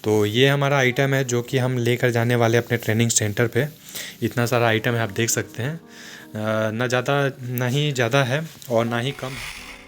तो ये हमारा आइटम है जो कि हम लेकर जाने वाले अपने ट्रेनिंग सेंटर पे। इतना सारा आइटम है, आप देख सकते हैं। ना ज़्यादा, ना ही ज़्यादा है और ना ही कम।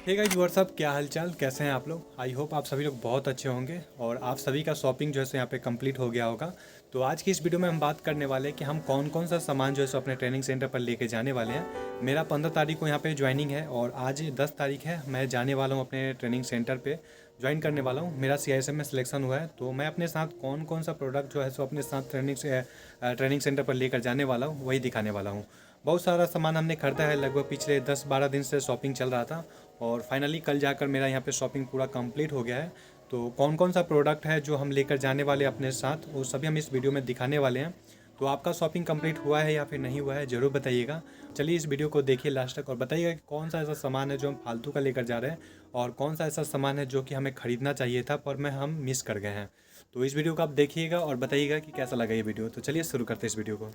हे गाइस, व्हाट्सअप, क्या हालचाल, कैसे हैं आप लोग? आई होप आप सभी लोग बहुत अच्छे होंगे और आप सभी का शॉपिंग जो है सो यहाँ पे कंप्लीट हो गया होगा। तो आज की इस वीडियो में हम बात करने वाले हैं कि हम कौन कौन सा सामान जो है सो अपने ट्रेनिंग सेंटर पर लेके जाने वाले हैं। मेरा 15 तारीख को यहाँ पे ज्वाइनिंग है और आज 10 तारीख है। मैं जाने वाला हूँ अपने ट्रेनिंग सेंटर पे, ज्वाइन करने वाला हूँ। मेरा CISM में सिलेक्शन हुआ है, तो मैं अपने साथ कौन कौन सा प्रोडक्ट जो है सो अपने साथ ट्रेनिंग सेंटर पर लेकर जाने वाला हूँ, वही दिखाने वाला हूँ। बहुत सारा सामान हमने खरीदा है, लगभग पिछले 10-12 दिन से शॉपिंग चल रहा था और फाइनली कल जाकर मेरा यहाँ पे शॉपिंग पूरा कंप्लीट हो गया है। तो कौन कौन सा प्रोडक्ट है जो हम लेकर जाने वाले अपने साथ, वो सभी हम इस वीडियो में दिखाने वाले हैं। तो आपका शॉपिंग कंप्लीट हुआ है या फिर नहीं हुआ है, ज़रूर बताइएगा। चलिए इस वीडियो को देखिए लास्ट तक और बताइएगा कि कौन सा ऐसा सामान है जो हम फालतू का लेकर जा रहे हैं और कौन सा ऐसा सामान है जो कि हमें ख़रीदना चाहिए था पर मैं हम मिस कर गए हैं। तो इस वीडियो को आप देखिएगा और बताइएगा कि कैसा लगा ये वीडियो। तो चलिए शुरू करते हैं इस वीडियो को।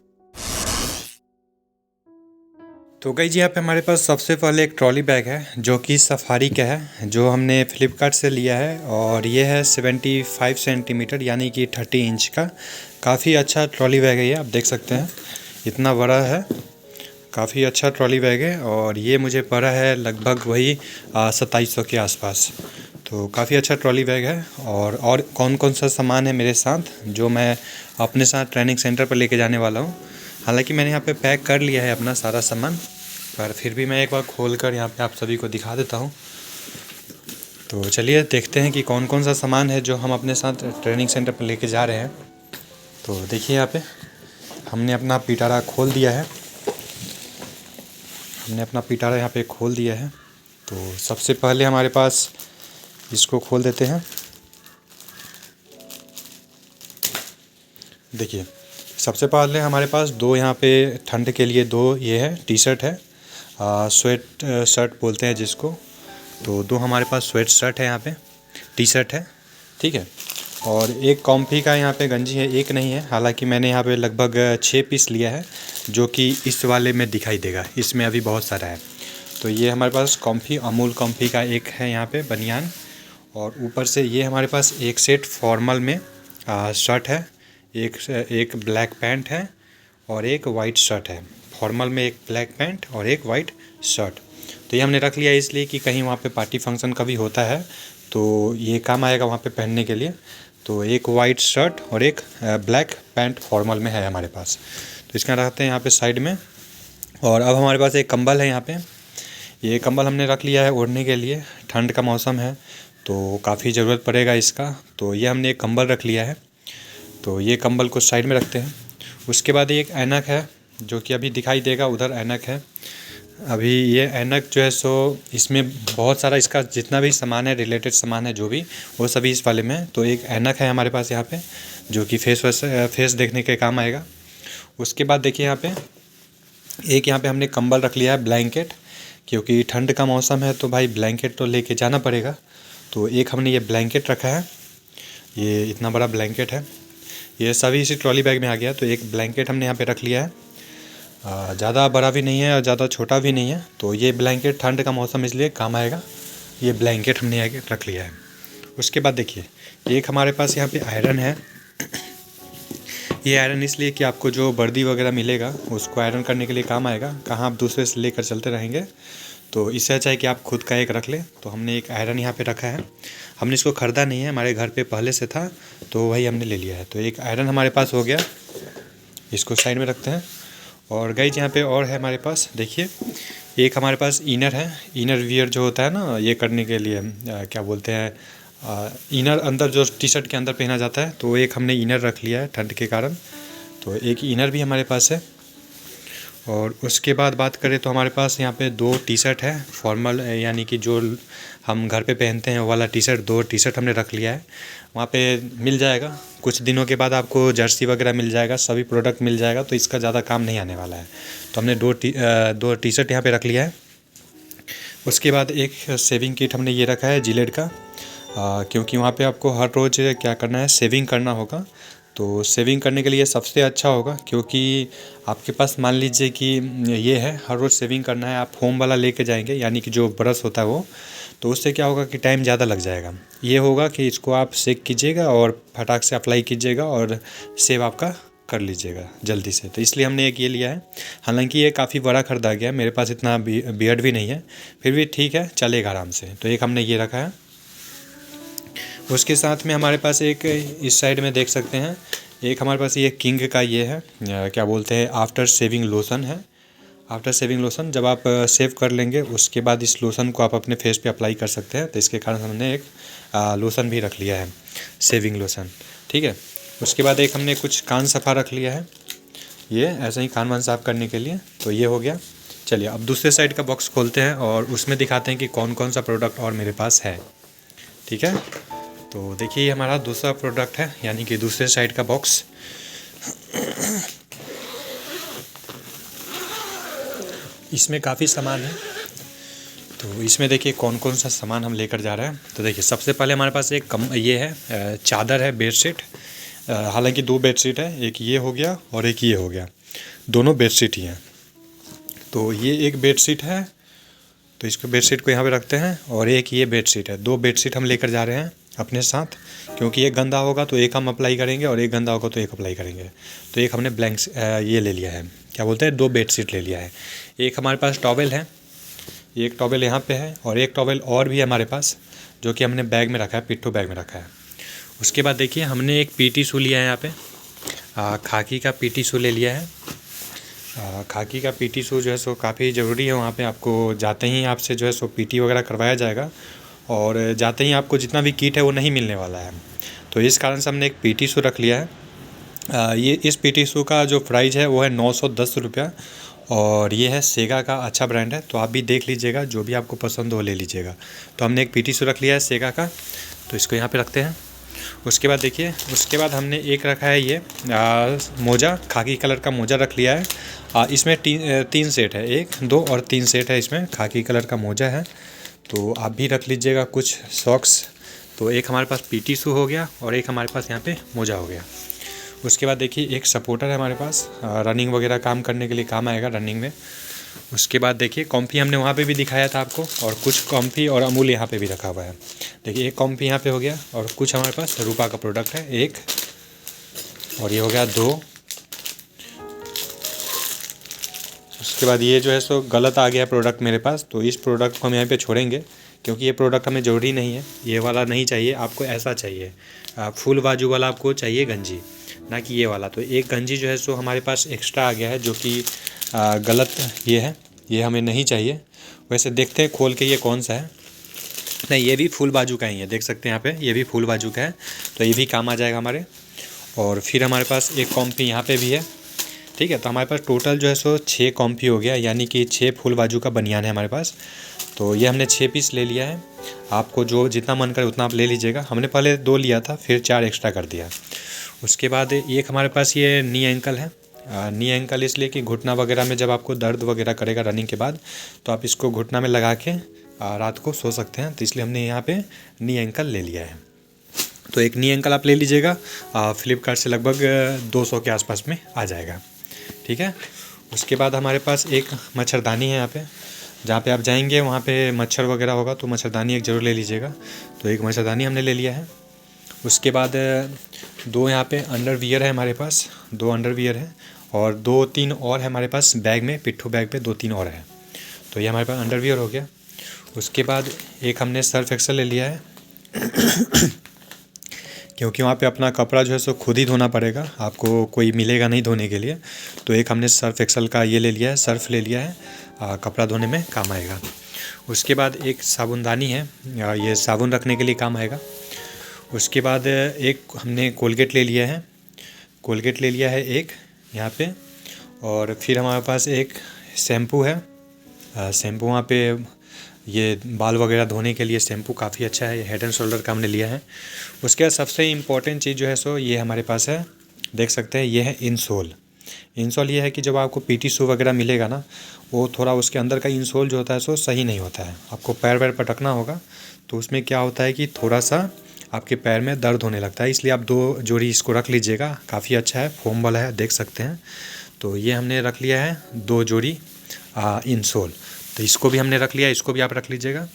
तो गाइस, यहाँ पे हमारे पास सबसे पहले एक ट्रॉली बैग है जो कि सफारी का है, जो हमने फ्लिपकार्ट से लिया है और ये है 75 सेंटीमीटर यानी कि 30 इंच का। काफ़ी अच्छा ट्रॉली बैग है ये, आप देख सकते हैं इतना बड़ा है। काफ़ी अच्छा ट्रॉली बैग है और ये मुझे पड़ा है लगभग वही 2700 के आसपास। तो काफ़ी अच्छा ट्रॉली बैग है। और कौन कौन सा सामान है मेरे साथ जो मैं अपने साथ ट्रेनिंग सेंटर पर लेके जाने वाला हूँ। हालांकि मैंने यहाँ पे पैक कर लिया है अपना सारा सामान, पर फिर भी मैं एक बार खोल कर यहाँ पे आप सभी को दिखा देता हूँ। तो चलिए देखते हैं कि कौन कौन सा सामान है जो हम अपने साथ ट्रेनिंग सेंटर पर लेके जा रहे हैं। तो देखिए यहाँ पे हमने अपना पिटारा खोल दिया है। यहाँ पे खोल दिया है। तो सबसे पहले हमारे पास इसको खोल देते हैं। देखिए, सबसे पहले हमारे पास दो यहाँ पे ठंड के लिए दो ये है टी शर्ट है, स्वेट शर्ट बोलते हैं जिसको। तो दो हमारे पास स्वेट शर्ट है, यहाँ पे टी शर्ट है, ठीक है। और एक कॉम्फी का यहाँ पे गंजी है, एक नहीं है। हालांकि मैंने यहाँ पे लगभग 6 पीस लिया है जो कि इस वाले में दिखाई देगा, इसमें अभी बहुत सारा है। तो ये हमारे पास कॉम्फी, अमूल कॉम्फी का एक है यहाँ पे बनियान। और ऊपर से ये हमारे पास एक सेट फॉर्मल में शर्ट है, एक ब्लैक पैंट है और एक वाइट शर्ट है। फॉर्मल में एक ब्लैक पैंट और एक वाइट शर्ट। तो ये हमने रख लिया इसलिए कि कहीं वहाँ पे पार्टी फंक्शन कभी होता है तो ये काम आएगा वहाँ पे पहनने के लिए। तो एक वाइट शर्ट और एक ब्लैक पैंट फॉर्मल में है हमारे पास। तो इसका रखते हैं यहाँ पे साइड में। और अब हमारे पास एक कंबल है यहाँ पे। ये कंबल हमने रख लिया है ओढ़ने के लिए, ठंड का मौसम है तो काफ़ी ज़रूरत पड़ेगा इसका। तो ये हमने एक कंबल रख लिया है। तो ये कंबल को साइड में रखते हैं। उसके बाद एक ऐनक है जो कि अभी दिखाई देगा, उधर ऐनक है। अभी ये ऐनक जो है सो इसमें बहुत सारा इसका जितना भी सामान है, रिलेटेड सामान है जो भी, वो सभी इस वाले में है। तो एक ऐनक है हमारे पास यहाँ पे जो कि फेस देखने के काम आएगा। उसके बाद देखिए यहाँ पे यहाँ पे हमने कंबल रख लिया है, ब्लैंकेट, क्योंकि ठंड का मौसम है तो भाई ब्लैंकेट तो लेके जाना पड़ेगा। तो एक हमने ये ब्लैंकेट रखा है, ये इतना बड़ा ब्लैंकेट है। ये सभी इसी ट्रॉली बैग में आ गया। तो एक ब्लैंकेट हमने यहाँ पे रख लिया है, ज़्यादा बड़ा भी नहीं है और ज़्यादा छोटा भी नहीं है। तो ये ब्लैंकेट ठंड का मौसम इसलिए काम आएगा, ये ब्लैंकेट हमने आगे रख लिया है। उसके बाद देखिए एक हमारे पास यहाँ पे आयरन है। ये आयरन इसलिए कि आपको जो वर्दी वगैरह मिलेगा उसको आयरन करने के लिए काम आएगा, कहाँ आप दूसरे से लेकर चलते रहेंगे। तो इससे अच्छा है कि आप खुद का एक रख लें। तो हमने एक आयरन यहाँ पे रखा है। हमने इसको ख़रीदा नहीं है, हमारे घर पे पहले से था तो वही हमने ले लिया है। तो एक आयरन हमारे पास हो गया, इसको साइड में रखते हैं। और गाइस यहाँ पे और है हमारे पास, देखिए एक हमारे पास इनर है। इनर वियर जो होता है ना, ये करने के लिए क्या बोलते हैं, इनर अंदर जो टी शर्ट के अंदर पहना जाता है। तो एक हमने इनर रख लिया है ठंड के कारण। तो एक इनर भी हमारे पास है। और उसके बाद बात करें तो हमारे पास यहाँ पे दो टी शर्ट है फॉर्मल, यानी कि जो हम घर पे पहनते हैं वो वाला टी शर्ट। दो टी शर्ट हमने रख लिया है। वहाँ पे मिल जाएगा कुछ दिनों के बाद, आपको जर्सी वगैरह मिल जाएगा, सभी प्रोडक्ट मिल जाएगा। तो इसका ज़्यादा काम नहीं आने वाला है। तो हमने दो टी शर्ट यहाँ पे रख लिया है। उसके बाद एक सेविंग किट हमने ये रखा है जिलेट का, क्योंकि वहाँ पे आपको हर रोज़ क्या करना है, सेविंग करना होगा। तो सेविंग करने के लिए सबसे अच्छा होगा, क्योंकि आपके पास मान लीजिए कि ये है हर रोज़ सेविंग करना है, आप फोम वाला लेके जाएंगे यानी कि जो ब्रश होता है वो, तो उससे क्या होगा कि टाइम ज़्यादा लग जाएगा। ये होगा कि इसको आप सेक कीजिएगा और फटाक से अप्लाई कीजिएगा और सेव आपका कर लीजिएगा जल्दी से। तो इसलिए हमने एक ये लिया है। हालांकि ये काफ़ी बड़ा ख़रीदा गया है, मेरे पास इतना बियर्ड भी नहीं है, फिर भी ठीक है, चलेगा आराम से। तो एक हमने ये रखा है। उसके साथ में हमारे पास एक इस साइड में देख सकते हैं, एक हमारे पास ये किंग का ये है, क्या बोलते हैं, आफ्टर शेविंग लोशन है। आफ्टर शेविंग लोशन जब आप सेव कर लेंगे उसके बाद इस लोशन को आप अपने फेस पे अप्लाई कर सकते हैं। तो इसके कारण हमने एक लोशन भी रख लिया है, शेविंग लोशन। ठीक है। उसके बाद एक हमने कुछ कान सफ़ा रख लिया है, ये ऐसे ही कान वान साफ़ करने के लिए। तो ये हो गया। चलिए अब दूसरे साइड का बॉक्स खोलते हैं और उसमें दिखाते हैं कि कौन कौन सा प्रोडक्ट और मेरे पास है। ठीक है। तो देखिए ये हमारा दूसरा प्रोडक्ट है, यानी कि दूसरे साइड का बॉक्स। इसमें काफ़ी सामान है, तो इसमें देखिए कौन कौन सा सामान हम लेकर जा रहे हैं। तो देखिए सबसे पहले हमारे पास एक ये है, चादर है, बेडशीट। हालांकि 2 बेडशीट है, एक ये हो गया और एक ये हो गया, दोनों बेडशीट ही हैं। तो ये एक बेडशीट है, तो इसको बेडशीट को यहाँ पे रखते हैं, और एक ये बेडशीट है। 2 बेडशीट हम लेकर जा रहे हैं अपने साथ, क्योंकि एक गंदा होगा तो एक हम अप्लाई करेंगे और एक गंदा होगा तो एक अप्लाई करेंगे। तो एक हमने ब्लैंक ये ले लिया है, क्या बोलते हैं, 2 बेडशीट ले लिया है। एक हमारे पास टॉवेल है, एक टॉवेल यहाँ पे है, और एक टॉवेल और भी है हमारे पास, जो कि हमने बैग में रखा है, पिट्ठू बैग में रखा है। उसके बाद देखिए हमने एक पीटी शू लिया है यहाँ पे, खाकी का पीटी शू ले लिया है। खाकी का पीटी शू जो है सो काफ़ी ज़रूरी है, वहाँ पे आपको जाते ही आपसे जो है सो पीटी वगैरह करवाया जाएगा, और जाते ही आपको जितना भी किट है वो नहीं मिलने वाला है। तो इस कारण से हमने एक पीटी शू रख लिया है। ये इस पीटी शू का जो प्राइस है वो है 910 रुपया, और ये है सेगा का, अच्छा ब्रांड है। तो आप भी देख लीजिएगा, जो भी आपको पसंद हो ले लीजिएगा। तो हमने एक पीटी शू रख लिया है सेगा का, तो इसको यहाँ पे रखते हैं। उसके बाद देखिए, उसके बाद हमने एक रखा है ये मोजा, खाकी कलर का मोजा रख लिया है। इसमें 3 सेट है, 1, 2 और 3 सेट है, इसमें खाकी कलर का मोजा है। तो आप भी रख लीजिएगा कुछ सॉक्स। तो एक हमारे पास पीटी शू हो गया और एक हमारे पास यहाँ पे मोजा हो गया। उसके बाद देखिए एक सपोर्टर है हमारे पास, रनिंग वगैरह काम करने के लिए काम आएगा रनिंग में। उसके बाद देखिए कॉम्फी हमने वहाँ पे भी दिखाया था आपको, और कुछ कॉम्फी और अमूल यहाँ पे भी रखा हुआ है। देखिए एक कॉम्फी यहाँ पे हो गया, और कुछ हमारे पास रूपा का प्रोडक्ट है 1, और ये हो गया 2। उसके बाद ये जो है सो गलत आ गया प्रोडक्ट मेरे पास, तो इस प्रोडक्ट को हम यहाँ पे छोड़ेंगे, क्योंकि ये प्रोडक्ट हमें ज़रूरी नहीं है। ये वाला नहीं चाहिए आपको, ऐसा चाहिए फुल बाजू वाला आपको चाहिए गंजी, ना कि ये वाला। तो एक गंजी जो है सो हमारे पास एक्स्ट्रा आ गया है, जो कि गलत ये है, ये हमें नहीं चाहिए। वैसे देखते हैं खोल के ये कौन सा है। नहीं, ये भी फुल बाजू का ही है, देख सकते हैं यहाँ पे, ये भी फुल बाजू का है, तो ये भी काम आ जाएगा हमारे। और फिर हमारे पास एक कॉम्फी यहाँ पे भी है। ठीक है। तो हमारे पास टोटल जो है सो 6 कॉम्फी हो गया, यानी कि 6 फुल बाजू का बनियान है हमारे पास। तो ये हमने 6 पीस ले लिया है। आपको जो जितना मन करे उतना आप ले लीजिएगा। हमने पहले 2 लिया था, फिर 4 एक्स्ट्रा कर दिया। उसके बाद एक हमारे पास ये नी एंकल है। नी एंकल इसलिए कि घुटना वगैरह में जब आपको दर्द वगैरह करेगा रनिंग के बाद, तो आप इसको घुटना में लगा के रात को सो सकते हैं। तो इसलिए हमने यहाँ पे नी एंकल ले लिया है। तो एक नी एंकल आप ले लीजिएगा, फ्लिपकार्ट से लगभग 200 के आसपास में आ जाएगा। ठीक है। उसके बाद हमारे पास एक मच्छरदानी है यहाँ पे, जहाँ पे आप जाएंगे वहाँ पे मच्छर वगैरह होगा, तो मच्छरदानी एक ज़रूर ले लीजिएगा। तो एक मच्छरदानी हमने ले लिया है। उसके बाद 2 यहाँ पे अंडरवियर है हमारे पास, 2 अंडरवियर है, और 2-3 और है हमारे पास बैग में, पिट्ठू बैग पे 2-3 और है। तो ये हमारे पास अंडरवियर हो गया। उसके बाद एक हमने सर्फ एक्सेल ले लिया है, क्योंकि वहाँ पे अपना कपड़ा जो है सो खुद ही धोना पड़ेगा, आपको कोई मिलेगा नहीं धोने के लिए। तो एक हमने सर्फ एक्सेल का ये ले लिया है, सर्फ ले लिया है, कपड़ा धोने में काम आएगा। उसके बाद एक साबुनदानी है, ये साबुन रखने के लिए काम आएगा। उसके बाद एक हमने कोलगेट ले लिया है, कोलगेट ले लिया है एक यहाँ पे। और फिर हमारे पास एक शैम्पू है, शैम्पू वहाँ पे ये बाल वगैरह धोने के लिए शैम्पू काफ़ी अच्छा है, हेड एंड शोल्डर का हमने लिया है। उसके बाद सबसे इम्पोर्टेंट चीज़ जो है सो ये हमारे पास है, देख सकते हैं, ये है इंसोल। इंसोल ये है कि जब आपको पीटी शू वगैरह मिलेगा ना, वो थोड़ा उसके अंदर का इंसोल जो होता है सो सही नहीं होता है। आपको पैर वैर पटकना होगा, तो उसमें क्या होता है कि थोड़ा सा आपके पैर में दर्द होने लगता है। इसलिए आप 2 जोड़ी इसको रख लीजिएगा, काफ़ी अच्छा है, फोम वाला है, देख सकते हैं। तो ये हमने रख लिया है 2 जोड़ी इंसोल, तो इसको भी हमने रख लिया, इसको भी आप रख लीजिएगा।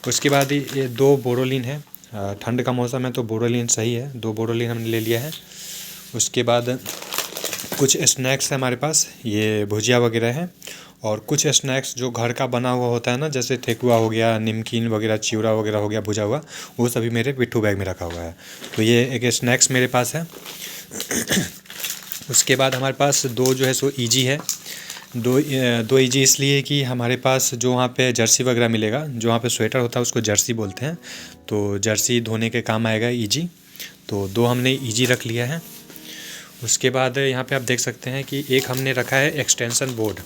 उसके बाद ये 2 बोरोलिन है, ठंड का मौसम है तो बोरोलिन सही है, 2 बोरोलिन हमने ले लिया है। उसके बाद कुछ स्नैक्स है हमारे पास, ये भुजिया वगैरह है, और कुछ स्नैक्स जो घर का बना हुआ होता है ना, जैसे ठेकुआ हो गया, नमकीन वगैरह, चिवड़ा वगैरह हो गया भुजा हुआ, वो सभी मेरे पिट्ठू बैग में रखा हुआ है। तो ये एक स्नैक्स मेरे पास है। उसके बाद हमारे पास 2 जो है सो ईजी है। 2 ईजी इसलिए कि हमारे पास जो वहाँ पे जर्सी वगैरह मिलेगा, जो वहाँ पे स्वेटर होता है उसको जर्सी बोलते हैं, तो जर्सी धोने के काम आएगा ईजी। तो 2 हमने ईजी रख लिया है। उसके बाद यहाँ पे आप देख सकते हैं कि एक हमने रखा है एक्सटेंशन बोर्ड।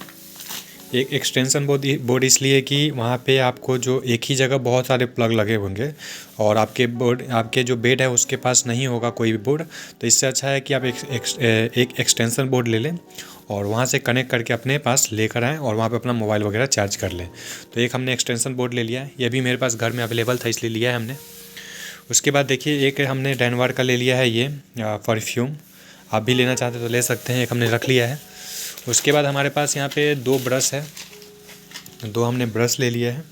एक एक्सटेंशन बोर्ड इसलिए कि वहाँ पे आपको जो एक ही जगह बहुत सारे प्लग लगे होंगे और आपके जो बेड है उसके पास नहीं होगा कोई भी बोर्ड, तो इससे अच्छा है कि आप एक एक्सटेंशन बोर्ड ले लें और वहाँ से कनेक्ट करके अपने पास लेकर आएँ और वहाँ पे अपना मोबाइल वगैरह चार्ज कर लें। तो एक हमने एक्सटेंशन बोर्ड ले लिया है, ये भी मेरे पास घर में अवेलेबल था इसलिए लिया है हमने। उसके बाद देखिए एक हमने डेनवर का ले लिया है, ये परफ्यूम, आप भी लेना चाहते तो ले सकते हैं, एक हमने रख लिया है। उसके बाद हमारे पास यहाँ पे 2 ब्रश है, 2 हमने ब्रश ले लिया है।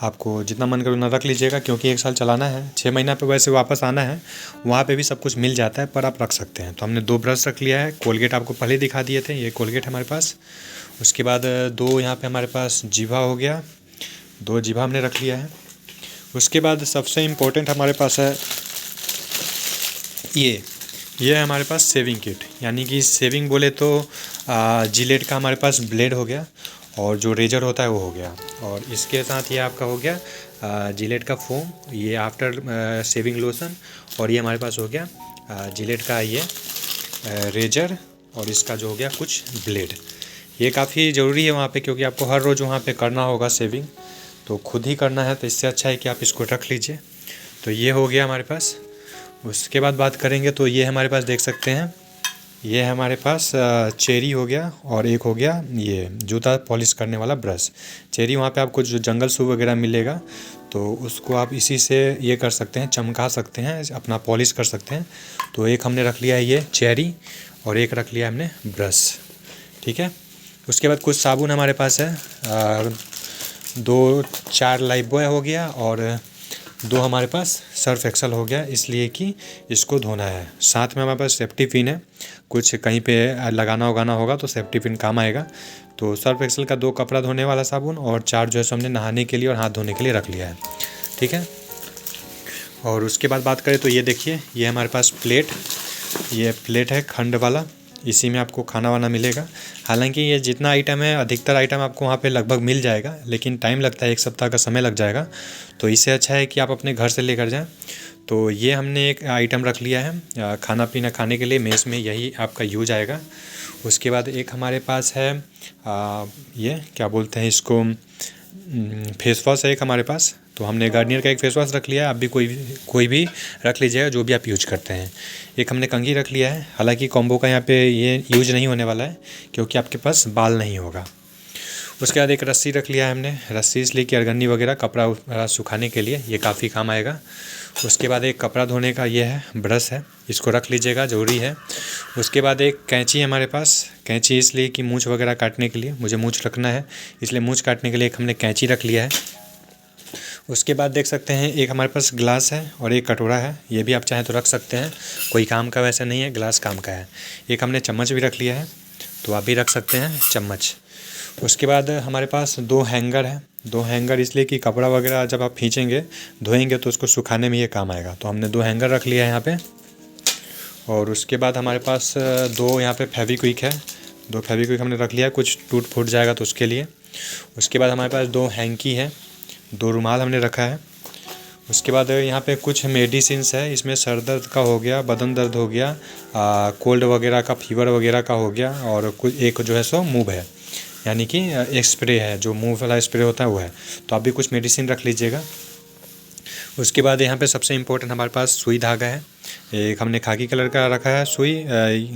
आपको जितना मन करे उतना रख लीजिएगा क्योंकि 1 साल चलाना है, 6 महीना पे वैसे वापस आना है, वहाँ पे भी सब कुछ मिल जाता है पर आप रख सकते हैं। तो हमने 2 ब्रश रख लिया है। कोलगेट आपको पहले दिखा दिए थे, ये कोलगेट हमारे पास। उसके बाद 2 यहाँ पे हमारे पास जीभा हो गया, 2 जीभा हमने रख लिया है। उसके बाद सबसे इम्पोर्टेंट हमारे पास है ये है हमारे पास सेविंग किट, यानी कि सेविंग बोले तो जिलेट का हमारे पास ब्लेड हो गया और जो रेजर होता है वो हो गया, और इसके साथ ये आपका हो गया जिलेट का फोम, ये आफ्टर शेविंग लोशन, और ये हमारे पास हो गया जिलेट का ये रेजर, और इसका जो हो गया कुछ ब्लेड। ये काफ़ी ज़रूरी है वहाँ पे क्योंकि आपको हर रोज़ वहाँ पे करना होगा शेविंग, तो खुद ही करना है, तो इससे अच्छा है कि आप इसको रख लीजिए। तो ये हो गया हमारे पास। उसके बाद बात करेंगे तो ये हमारे पास देख सकते हैं, ये है हमारे पास चेरी हो गया, और एक हो गया ये जूता पॉलिश करने वाला ब्रश। चेरी वहाँ पे आपको जो जंगल शू वगैरह मिलेगा तो उसको आप इसी से ये कर सकते हैं, चमका सकते हैं, अपना पॉलिश कर सकते हैं। तो एक हमने रख लिया है ये चेरी, और एक रख लिया हमने ब्रश, ठीक है। उसके बाद कुछ साबुन हमारे पास है, 2-4 लाइफबॉय हो गया, और 2 हमारे पास सर्फ एक्सल हो गया, इसलिए कि इसको धोना है। साथ में हमारे पास सेफ्टी पिन है, कुछ कहीं पे लगाना उगाना होगा तो सेफ्टी पिन काम आएगा। तो सर्फ एक्सल का 2 कपड़ा धोने वाला साबुन और 4 जो है सो हमने नहाने के लिए और हाथ धोने के लिए रख लिया है, ठीक है। और उसके बाद बात करें तो ये देखिए, ये हमारे पास ये प्लेट है खंड वाला, इसी में आपको खाना वाना मिलेगा। हालांकि ये जितना आइटम है अधिकतर आइटम आपको वहाँ पे लगभग मिल जाएगा, लेकिन टाइम लगता है, 1 सप्ताह का समय लग जाएगा, तो इससे अच्छा है कि आप अपने घर से लेकर जाएं। तो ये हमने एक आइटम रख लिया है खाना पीना खाने के लिए, मेस में यही आपका यूज आएगा। उसके बाद एक हमारे पास है ये क्या बोलते हैं इसको, फेस वॉश है एक हमारे पास, तो हमने गार्नियर का एक फेस वॉश रख लिया है, आप भी कोई भी रख लीजिएगा जो भी आप यूज करते हैं। एक हमने कंघी रख लिया है, हालांकि कॉम्बो का यहाँ पे ये यूज नहीं होने वाला है क्योंकि आपके पास बाल नहीं होगा। उसके बाद एक रस्सी रख लिया है हमने, रस्सी इसलिए कि अरगन्नी वगैरह कपड़ा सुखाने के लिए ये काफ़ी काम आएगा। उसके बाद एक कपड़ा धोने का ये है ब्रश है, इसको रख लीजिएगा, ज़रूरी है। उसके बाद एक कैंची है हमारे पास, कैंची इसलिए कि मूंछ वगैरह काटने के लिए, मुझे मूंछ रखना है इसलिए मूंछ काटने के लिए एक हमने कैंची रख लिया है। उसके बाद देख सकते हैं एक हमारे पास ग्लास है और एक कटोरा है, ये भी आप चाहें तो रख सकते हैं, कोई काम का वैसे नहीं है, ग्लास काम का है। एक हमने चम्मच भी रख लिया है, तो आप भी रख सकते हैं चम्मच। उसके बाद हमारे पास 2 हैंगर है, 2 हैंगर इसलिए कि कपड़ा वगैरह जब आप खींचेंगे धोएंगे तो उसको सुखाने में ये काम आएगा, तो हमने 2 हैंगर रख लिया है यहाँ पे। और उसके बाद हमारे पास 2 यहाँ पे फेविक्विक है, 2 फेविक्विक हमने रख लिया, कुछ टूट फूट जाएगा तो उसके लिए। उसके बाद हमारे पास 2 हैंकी है, 2 रुमाल हमने रखा है। उसके बाद यहाँ पे कुछ मेडिसिन्स है, इसमें सर दर्द का हो गया, बदन दर्द हो गया, कोल्ड वगैरह का, फीवर वगैरह का हो गया, और कुछ एक जो है सो मूव है, यानी कि एक स्प्रे है, जो मूव वाला स्प्रे होता है वो है, तो आप भी कुछ मेडिसिन रख लीजिएगा। उसके बाद यहाँ पे सबसे इम्पोर्टेंट हमारे पास सुई धागा है, एक हमने खाकी कलर का रखा है सुई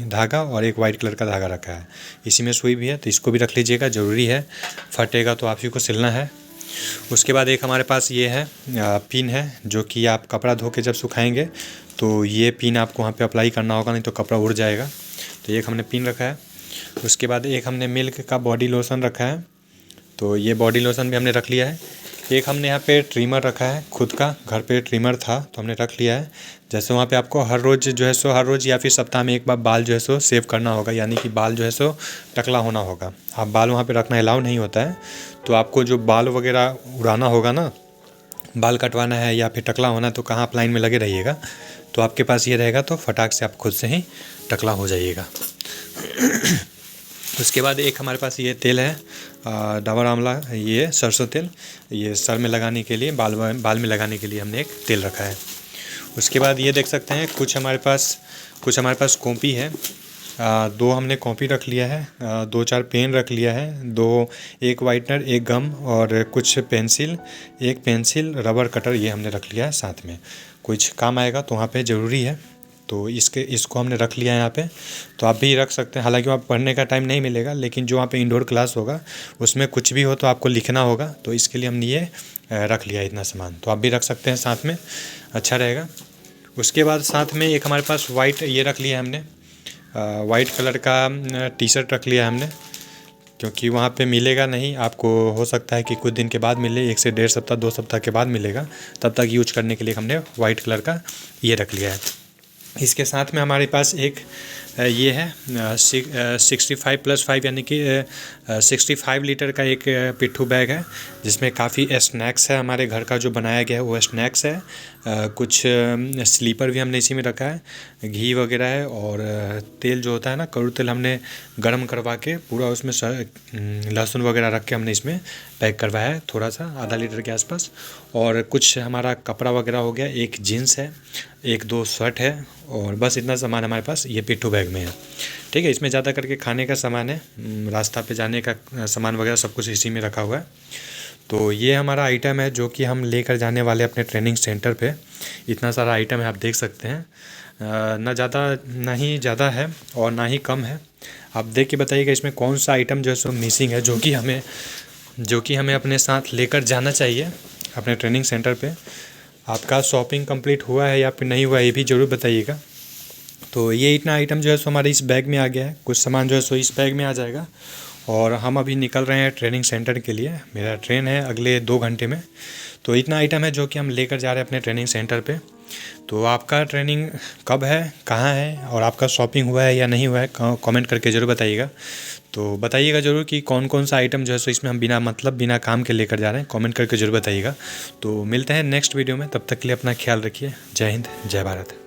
धागा, और एक वाइट कलर का धागा रखा है, इसी में सुई भी है, तो इसको भी रख लीजिएगा, ज़रूरी है, फटेगा तो आप ही को सिलना है। उसके बाद एक हमारे पास ये है पिन है, जो कि आप कपड़ा धो के जब सुखाएंगे तो ये पिन आपको वहाँ पे अप्लाई करना होगा, नहीं तो कपड़ा उड़ जाएगा, तो एक हमने पिन रखा है। उसके बाद एक हमने मिल्क का बॉडी लोशन रखा है, तो ये बॉडी लोशन भी हमने रख लिया है, एक हमने यहाँ पे ट्रिमर रखा है खुद का, घर पे ट्रिमर था तो हमने रख लिया है। जैसे वहाँ पे आपको हर रोज़ जो है सो हर रोज़ या फिर सप्ताह में एक बार बाल जो है सो सेव करना होगा, यानी कि बाल जो है सो टकला होना होगा। आप बाल वहाँ पे रखना अलाउ नहीं होता है, तो आपको जो बाल वगैरह उड़ाना होगा ना, बाल कटवाना है या फिर टकला होना है, तो कहाँ आप लाइन में लगे रहिएगा। तो आपके पास ये रहेगा तो फटाक से आप खुद से ही टकला हो जाइएगा। उसके बाद एक हमारे पास ये तेल है डाबर आंवला, ये सरसों तेल, ये सर में लगाने के लिए, बाल में लगाने के लिए हमने एक तेल रखा है। उसके बाद ये देख सकते हैं कुछ हमारे पास कॉपी है। दो हमने कॉपी रख लिया है, 2-4 पेन रख लिया है, एक वाइटनर, एक गम और कुछ पेंसिल, एक पेंसिल, रबर कटर, ये हमने रख लिया है साथ में। कुछ काम आएगा तो वहाँ पे ज़रूरी है, तो इसको हमने रख लिया है यहाँ पे। तो आप भी रख सकते हैं, हालांकि वहाँ पढ़ने का टाइम नहीं मिलेगा, लेकिन जो वहाँ पे इंडोर क्लास होगा उसमें कुछ भी हो तो आपको लिखना होगा, तो इसके लिए हमने ये रख लिया इतना सामान। तो आप भी रख सकते हैं साथ में, अच्छा रहेगा। उसके बाद साथ में एक हमारे पास वाइट ये रख लिया है हमने, वाइट कलर का टी शर्ट रख लिया है हमने, क्योंकि वहाँ पे मिलेगा नहीं आपको, हो सकता है कि कुछ दिन के बाद मिले, 1 से 1.5 सप्ताह 2 सप्ताह के बाद मिलेगा, तब तक यूज करने के लिए हमने वाइट कलर का ये रख लिया है। इसके साथ में हमारे पास एक ये है 65+5 यानी कि 65 लीटर का एक पिट्ठू बैग है, जिसमें काफ़ी स्नैक्स है हमारे घर का जो बनाया गया है वो स्नैक्स है। कुछ स्लीपर भी हमने इसी में रखा है, घी वगैरह है, और तेल जो होता है ना, कड़ू तेल, हमने गर्म करवा के पूरा उसमें लहसुन वगैरह रख के हमने इसमें पैक करवाया है, थोड़ा सा आधा लीटर के आसपास। और कुछ हमारा कपड़ा वगैरह हो गया, एक जीन्स है, 1-2 शर्ट है, और बस इतना सामान हमारे पास ये पिट्ठू बैग में है। ठीक है, इसमें ज़्यादा करके खाने का सामान है, रास्ता पे जाने का सामान वगैरह सब कुछ इसी में रखा हुआ है। तो ये हमारा आइटम है जो कि हम लेकर जाने वाले अपने ट्रेनिंग सेंटर पे। इतना सारा आइटम है, आप देख सकते हैं, ना ही ज़्यादा है और ना ही कम है। आप देख के बताइएगा इसमें कौन सा आइटम जो है सो मिसिंग है, जो कि हमें अपने साथ लेकर जाना चाहिए अपने ट्रेनिंग सेंटर पे। आपका शॉपिंग कंप्लीट हुआ है या फिर नहीं हुआ है, ये भी ज़रूर बताइएगा। तो ये इतना आइटम जो है सो हमारे इस बैग में आ गया है, कुछ सामान जो है सो इस बैग में आ जाएगा। और हम अभी निकल रहे हैं ट्रेनिंग सेंटर के लिए, मेरा ट्रेन है अगले 2 घंटे में। तो इतना आइटम है जो कि हम लेकर जा रहे हैं अपने ट्रेनिंग सेंटर पे। तो आपका ट्रेनिंग कब है, कहाँ है, और आपका शॉपिंग हुआ है या नहीं हुआ है, कमेंट करके ज़रूर बताइएगा। तो बताइएगा ज़रूर कि कौन कौन सा आइटम जो है सो इसमें हम बिना काम के लेकर जा रहे हैं, कमेंट करके ज़रूर बताइएगा। तो मिलते हैं नेक्स्ट वीडियो में, तब तक के लिए अपना ख्याल रखिए। जय हिंद, जय भारत।